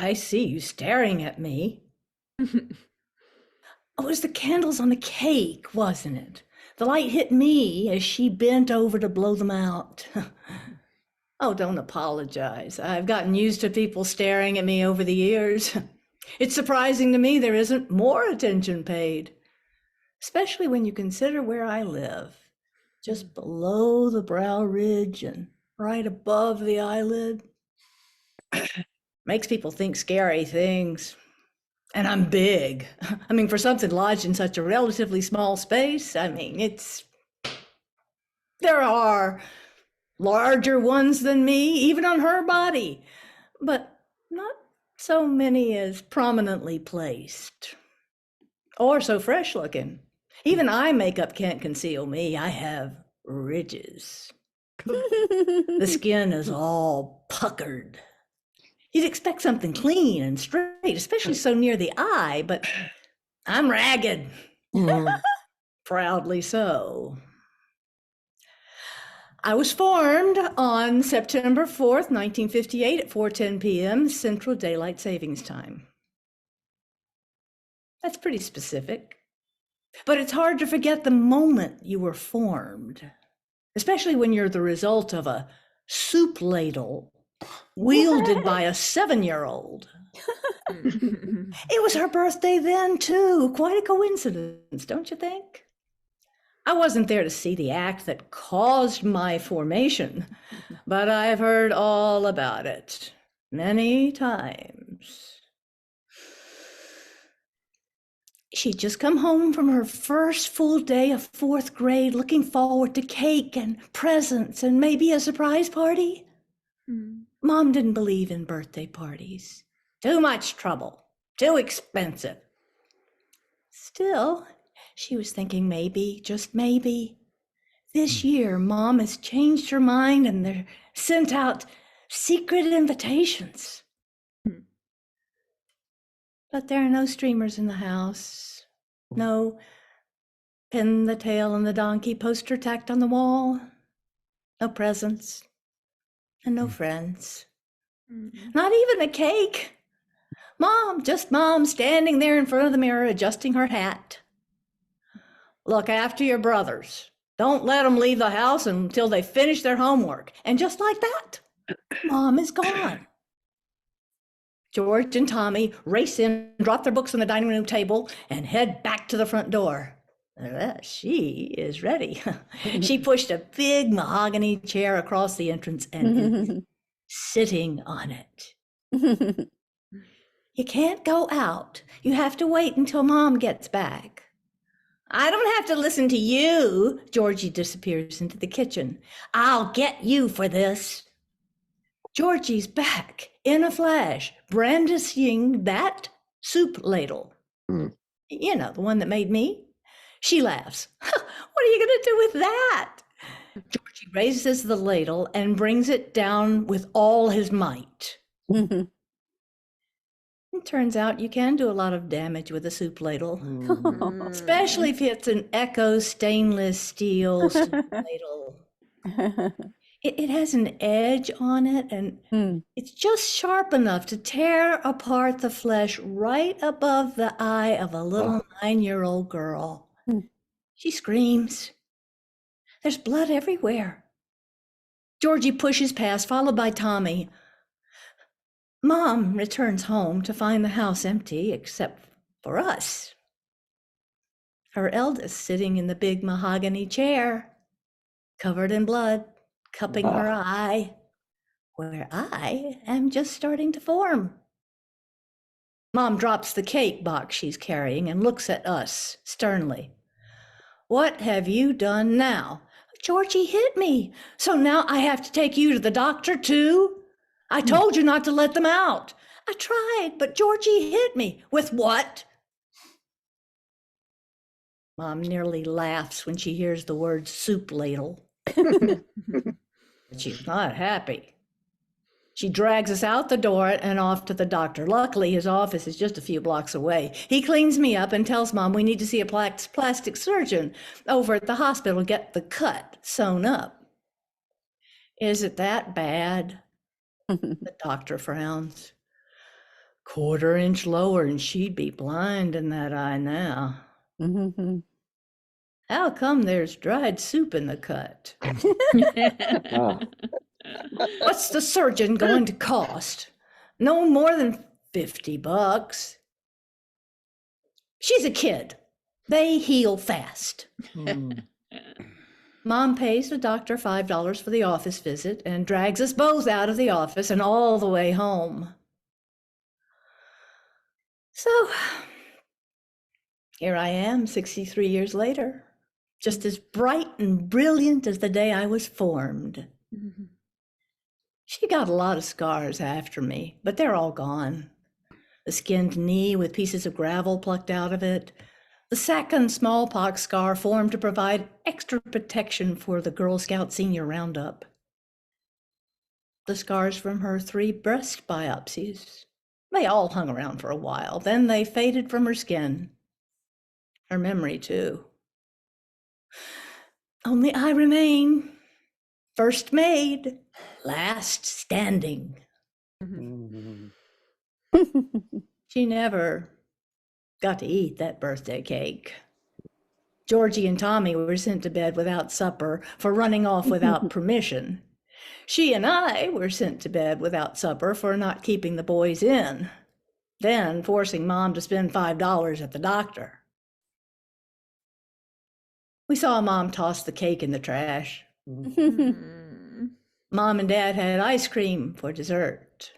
I see you staring at me. Oh, it was the candles on the cake, wasn't it? The light hit me as she bent over to blow them out. Oh, don't apologize. I've gotten used to people staring at me over the years. It's surprising to me there isn't more attention paid, especially when you consider where I live, just below the brow ridge and right above the eyelid. Makes people think scary things. And I'm big. I mean, for something lodged in such a relatively small space, there are larger ones than me, even on her body, but not so many as prominently placed or so fresh looking. Even eye makeup can't conceal me. I have ridges. The skin is all puckered. You'd expect something clean and straight, especially so near the eye, but I'm ragged. Proudly so. I was formed on September 4th, 1958 at 4:10 p.m. Central Daylight Savings Time. That's pretty specific. But it's hard to forget the moment you were formed, especially when you're the result of a soup ladle wielded by a 7-year-old. It was her birthday then, too. Quite a coincidence, don't you think? I wasn't there to see the act that caused my formation, but I've heard all about it many times. She'd just come home from her first full day of 4th grade, looking forward to cake and presents and maybe a surprise party. Mom didn't believe in birthday parties. Too much trouble, too expensive. Still, she was thinking maybe, just maybe, this year Mom has changed her mind and they're sent out secret invitations. But there are no streamers in the house, no Pin the Tail and the Donkey poster tacked on the wall, no presents, and no friends. Not even a cake. Just Mom standing there in front of the mirror adjusting her hat. Look after your brothers. Don't let them leave the house until they finish their homework. And just like that, Mom is gone. George and Tommy race in, drop their books on the dining room table, and head back to the front door. She is ready. She pushed a big mahogany chair across the entrance and is sitting on it. You can't go out. You have to wait until Mom gets back. I don't have to listen to you. Georgie disappears into the kitchen. I'll get you for this. Georgie's back in a flash, brandishing that soup ladle. You know, the one that made me. She laughs. What are you going to do with that? Georgie raises the ladle and brings it down with all his might. It turns out you can do a lot of damage with a soup ladle, especially if it's an Echo stainless steel soup ladle. It has an edge on it, and it's just sharp enough to tear apart the flesh right above the eye of a little 9-year-old girl. She screams. There's blood everywhere. Georgie pushes past, followed by Tommy. Mom returns home to find the house empty, except for us. Her eldest sitting in the big mahogany chair, covered in blood, cupping her eye, where I am just starting to form. Mom drops the cake box she's carrying and looks at us sternly. What have you done now? Georgie hit me, so now I have to take you to the doctor too? I told you not to let them out. I tried, but Georgie hit me. With what? Mom nearly laughs when she hears the word soup ladle. But she's not happy. She drags us out the door and off to the doctor. Luckily, his office is just a few blocks away. He cleans me up and tells Mom we need to see a plastic surgeon over at the hospital to get the cut sewn up. Is it that bad? The doctor frowns. quarter-inch lower and she'd be blind in that eye now. How come there's dried soup in the cut? What's the surgeon going to cost? No more than $50. She's a kid. They heal fast. Mom pays the doctor $5 for the office visit and drags us both out of the office and all the way home. So here I am 63 years later, just as bright and brilliant as the day I was formed. She got a lot of scars after me, but they're all gone. The skinned knee with pieces of gravel plucked out of it, the second smallpox scar formed to provide extra protection for the Girl Scout Senior Roundup. The scars from her 3 breast biopsies. They all hung around for a while, then they faded from her skin. Her memory, too. Only I remain, first made, last standing. She never got to eat that birthday cake. Georgie and Tommy were sent to bed without supper for running off without permission. She and I were sent to bed without supper for not keeping the boys in, then forcing Mom to spend $5 at the doctor. We saw Mom toss the cake in the trash. Mom and Dad had ice cream for dessert.